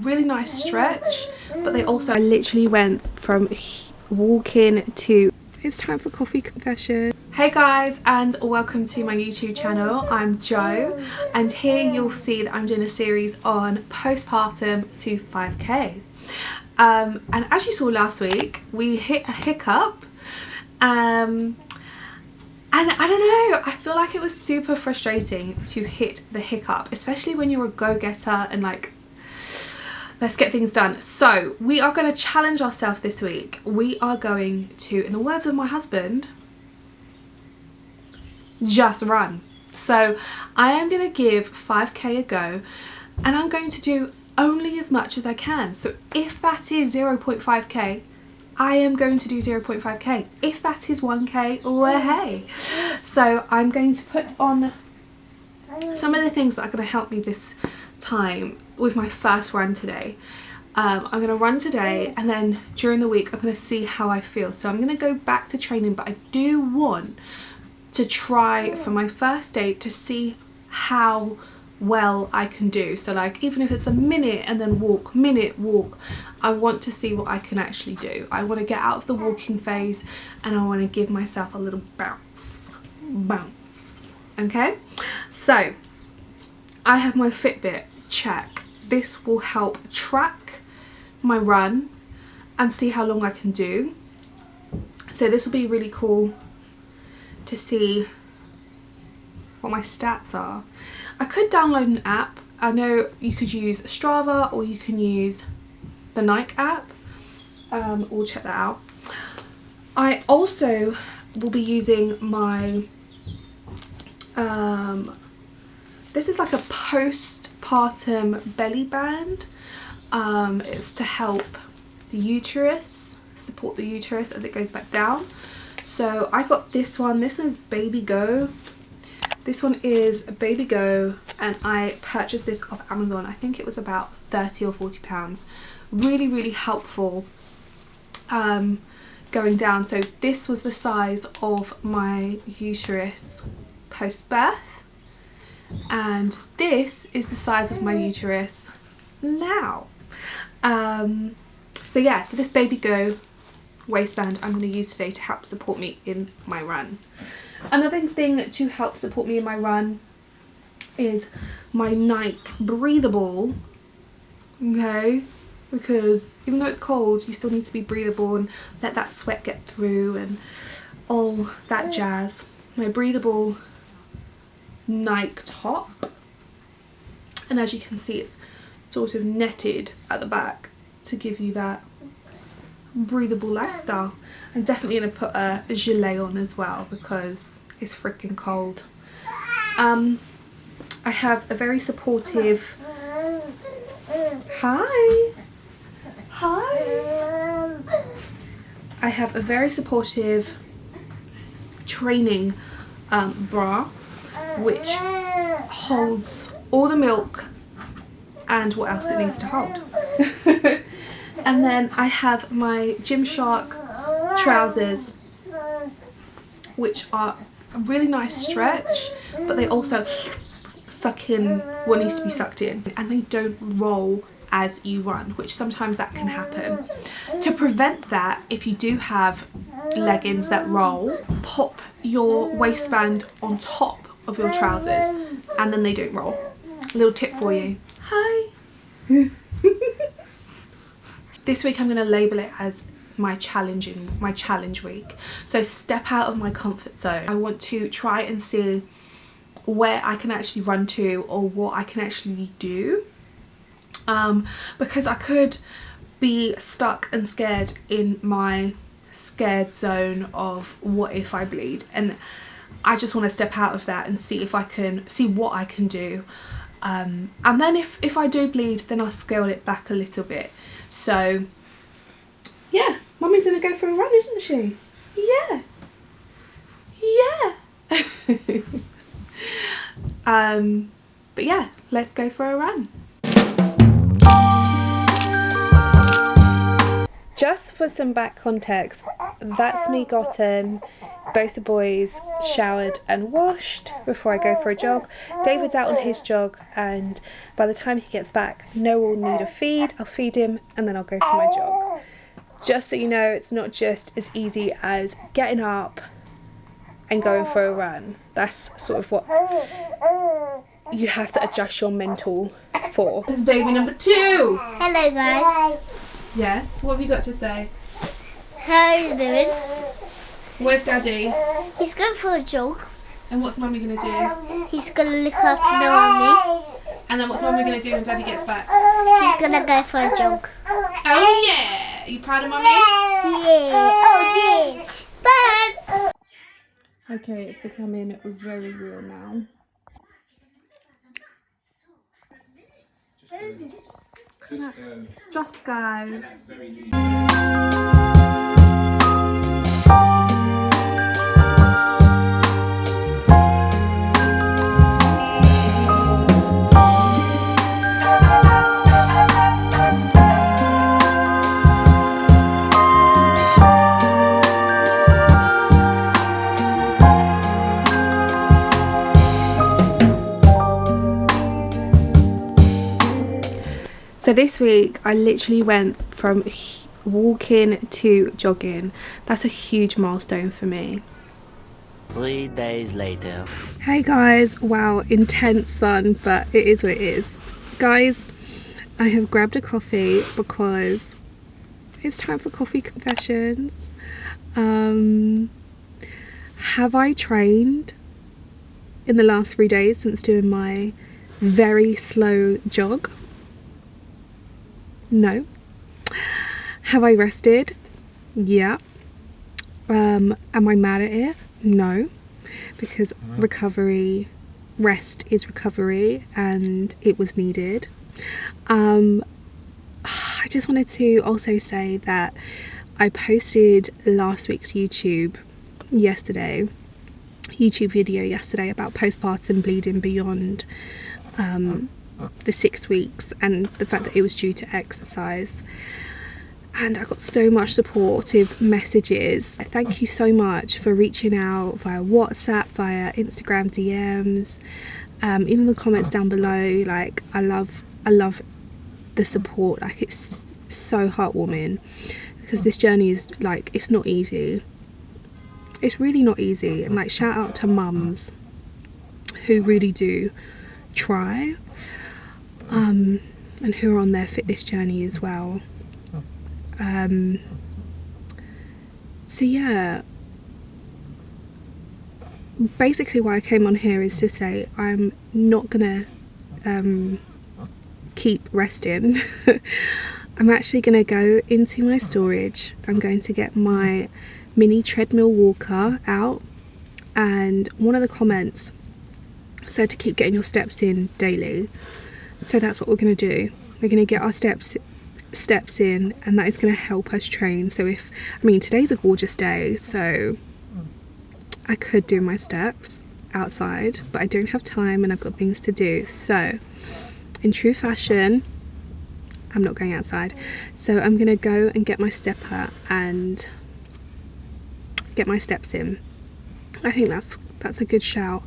Really nice stretch, but they also, I literally went from walking to, it's time for coffee confession. Hey guys, and welcome to my YouTube channel. I'm Jo, and here you'll see that I'm doing a series on postpartum to 5k. And as you saw last week, we hit a hiccup, and I don't know, I feel like it was super frustrating to hit the hiccup, especially when you're a go-getter and like, let's get things done. So we are going to challenge ourselves this week. We are going to, in the words of my husband, just run. So I am going to give 5k a go, and I'm going to do only as much as I can. So if that is 0.5k, I am going to do 0.5k. If that is 1k, well, hey. So I'm going to put on some of the things that are going to help me this time with my first run today. I'm going to run today, and then during the week I'm going to see how I feel. So I'm going to go back to training, but I do want to try for my first day to see how well I can do. So like, even if it's a minute and then walk, minute walk, I want to see what I can actually do. I want to get out of the walking phase, and I want to give myself a little bounce. Okay, so I have my Fitbit, check. This will help track my run and see how long I can do. So this will be really cool to see what my stats are. I could download an app. I know you could use Strava, or you can use the Nike app. We'll check that out. I also will be using my this is like a postpartum belly band. It's to help the uterus, support the uterus as it goes back down. So I got this one. This is Baby Go. This one is Baby Go, and I purchased this off Amazon. I think it was about 30 or 40 pounds. Really helpful going down. So this was the size of my uterus post-birth, and this is the size of my uterus now. So yeah, so this Baby Go waistband I'm going to use today to help support me in my run. Another thing to help support me in my run is my Nike breathable, okay, because even though it's cold, you still need to be breathable and let that sweat get through and all that jazz. My breathable Nike top, and as you can see, it's sort of netted at the back to give you that breathable lifestyle. I'm definitely going to put a gilet on as well because it's freaking cold. I have a very supportive I have a very supportive training bra, which holds all the milk and what else it needs to hold. And then I have my Gymshark trousers, which are a really nice stretch, but they also suck in what needs to be sucked in, and they don't roll as you run, which sometimes that can happen. To prevent that, if you do have leggings that roll, pop your waistband on top of your trousers and then they don't roll. A little tip for you. Hi. This week I'm going to label it as my challenge week. So step out of my comfort zone. I want to try and see where I can actually run to, or what I can actually do, because I could be stuck and scared in my scared zone of what if I bleed, and I just want to step out of that and see if I can see what I can do, and then if I do bleed, then I'll scale it back a little bit. So yeah, Mummy's gonna go for a run, isn't she? Yeah. But yeah, let's go for a run. Just for some back context, that's me gotten both the boys showered and washed before I go for a jog. David's out on his jog, and by the time he gets back, Noah will need a feed. I'll feed him and then I'll go for my jog. Just so you know, it's not just as easy as getting up and going for a run. That's sort of what you have to adjust your mental for. This is baby number 2. Hello guys. Yes, what have you got to say? How are you doing? Where's Daddy? He's going for a jog. And what's Mummy going to do? He's going to look after Noah and me. And then what's Mummy going to do when Daddy gets back? He's going to go for a jog. Oh yeah! Are you proud of Mummy? Yeah. Oh yeah. Birds. Okay, it's becoming very real now. Just go. So this week I literally went from walking to jogging. That's a huge milestone for me. 3 days later. Hey guys, wow, intense sun, but it is what it is. Guys, I have grabbed a coffee because it's time for coffee confessions. Have I trained in the last 3 days since doing my very slow jog? No. Have I rested? Yeah. Am I mad at it? No, because rest is recovery, and it was needed. I just wanted to also say that I posted last week's YouTube video yesterday about postpartum bleeding beyond the 6 weeks, and the fact that it was due to exercise, and I got so much supportive messages. Thank you so much for reaching out via WhatsApp, via Instagram DMs, even the comments down below. Like, I love the support. Like, it's so heartwarming, because this journey is like, it's not easy. It's really not easy. And like, shout out to mums who really do try, and who are on their fitness journey as well. So yeah, basically why I came on here is to say I'm not gonna keep resting. I'm actually gonna go into my storage. I'm going to get my mini treadmill walker out, and one of the comments said to keep getting your steps in daily. So that's what we're going to do. We're going to get our steps in, and that is going to help us train. So today's a gorgeous day, so I could do my steps outside, but I don't have time and I've got things to do. So in true fashion, I'm not going outside. So I'm going to go and get my stepper and get my steps in. I think that's a good shout,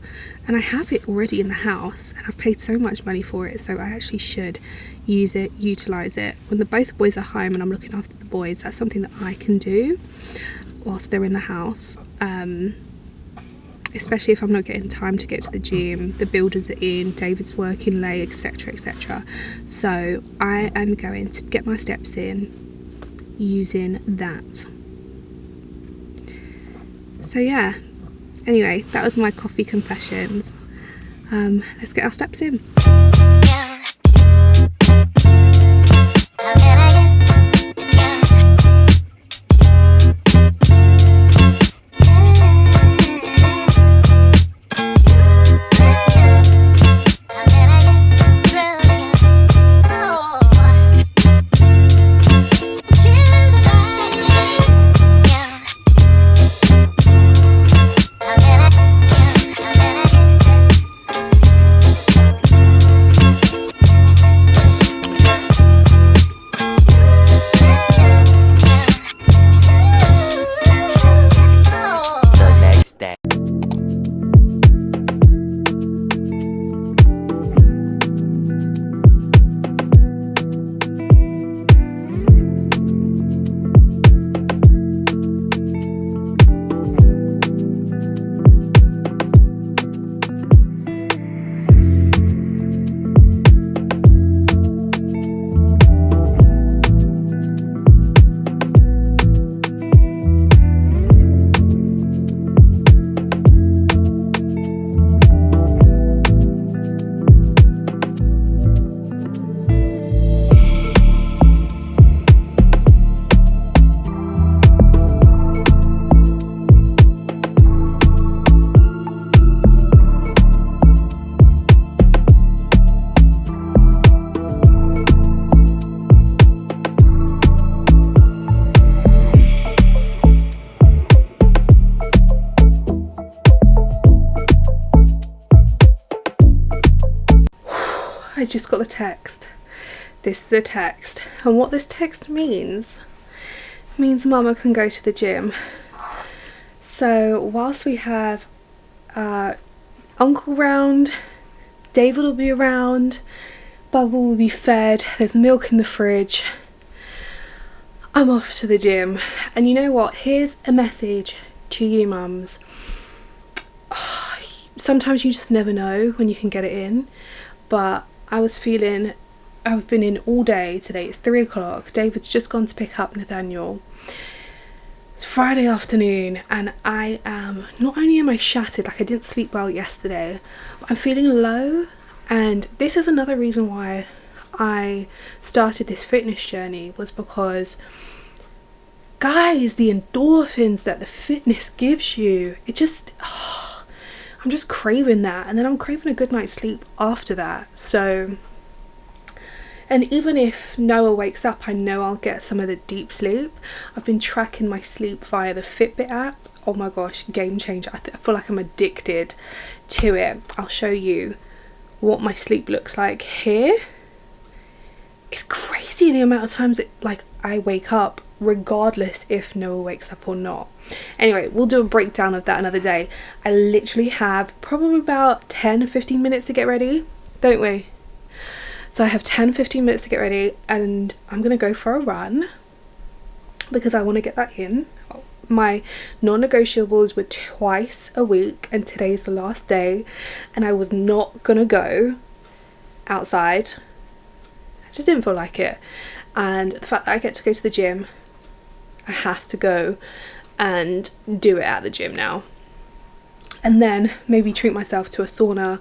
and I have it already in the house, and I've paid so much money for it, so I actually should utilize it. When both the boys are home and I'm looking after the boys, that's something that I can do whilst they're in the house, especially if I'm not getting time to get to the gym, the builders are in, David's working late, etc, etc. So I am going to get my steps in using that. So yeah, anyway, that was my coffee confessions. Let's get our steps in. just got the text. This is the text, and what this text means Mama can go to the gym. So whilst we have Uncle round, David will be around, Bubble will be fed, there's milk in the fridge, I'm off to the gym. And you know what, here's a message to you mums. Sometimes you just never know when you can get it in, but I've been in all day today. It's 3 o'clock, David's just gone to pick up Nathaniel. It's Friday afternoon, and I am, not only am I shattered, like I didn't sleep well yesterday, but I'm feeling low. And this is another reason why I started this fitness journey, was because, guys, the endorphins that the fitness gives you, it just, I'm just craving that, and then I'm craving a good night's sleep after that. So, and even if Noah wakes up, I know I'll get some of the deep sleep. I've been tracking my sleep via the Fitbit app. Oh my gosh, game changer. I feel like I'm addicted to it. I'll show you what my sleep looks like here. It's crazy the amount of times that like I wake up regardless if Noah wakes up or not. Anyway, we'll do a breakdown of that another day. I literally have probably about 10 or 15 minutes to get ready, don't we? So I have 10-15 minutes to get ready, and I'm gonna go for a run because I want to get that in. My non-negotiables were twice a week, and today's the last day, and I was not gonna go outside. I just didn't feel like it, and the fact that I get to go to the gym, I have to go and do it at the gym now, and then maybe treat myself to a sauna,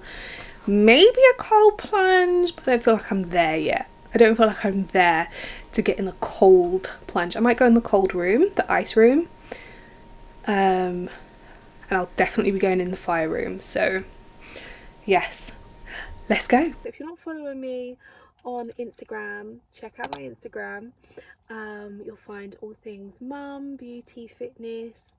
maybe a cold plunge, but I don't feel like I'm there yet. I don't feel like I'm there to get in the cold plunge. I might go in the cold room, the ice room, and I'll definitely be going in the fire room. So yes, let's go. If you're not following me on Instagram, check out my Instagram. You'll find all things mum, beauty, fitness,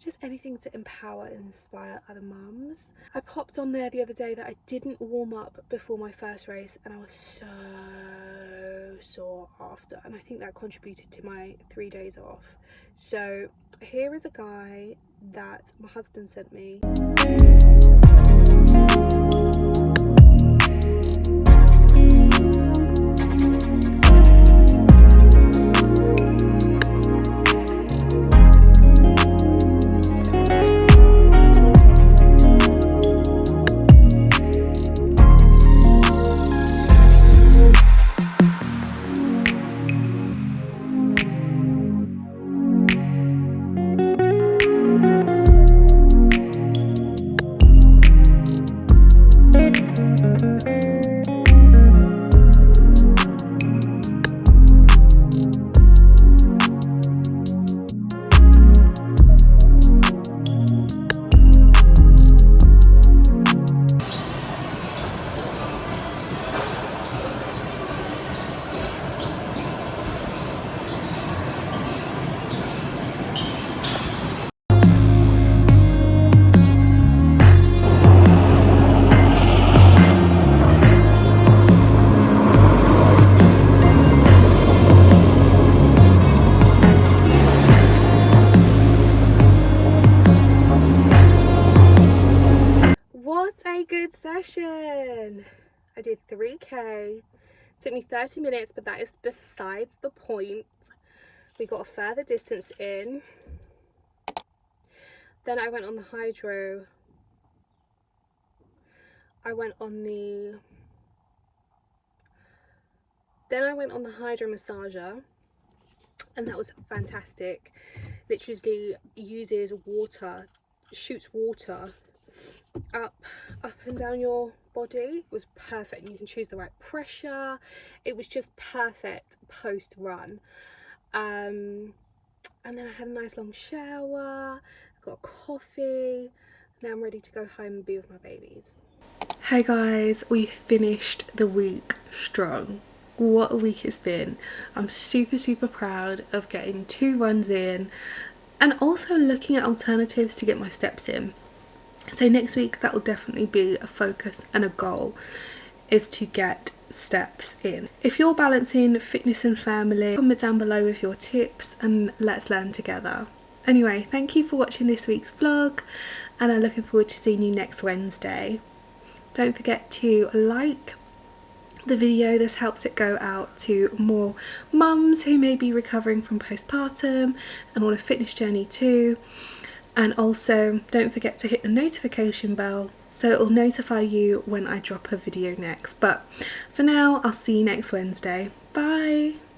just anything to empower and inspire other mums. I popped on there the other day that I didn't warm up before my first race, and I was so sore after, and I think that contributed to my 3 days off. So here is a guy that my husband sent me. Good session. I did 3k. Took me 30 minutes, but that is besides the point. We got a further distance in. Then I went on the hydro. Then I went on the hydro massager, and that was fantastic. Literally uses water, shoots water up and down your body. It was perfect. You can choose the right pressure. It was just perfect post run. And then I had a nice long shower, got a coffee. Now I'm ready to go home and be with my babies. Hey guys, we finished the week strong. What a week it's been. I'm super proud of getting 2 runs in, and also looking at alternatives to get my steps in. So next week that will definitely be a focus and a goal, is to get steps in. If you're balancing fitness and family, comment down below with your tips and let's learn together. Anyway, thank you for watching this week's vlog, and I'm looking forward to seeing you next Wednesday. Don't forget to like the video. This helps it go out to more mums who may be recovering from postpartum and on a fitness journey too. And also don't forget to hit the notification bell so it will notify you when I drop a video next. But for now, I'll see you next Wednesday. Bye!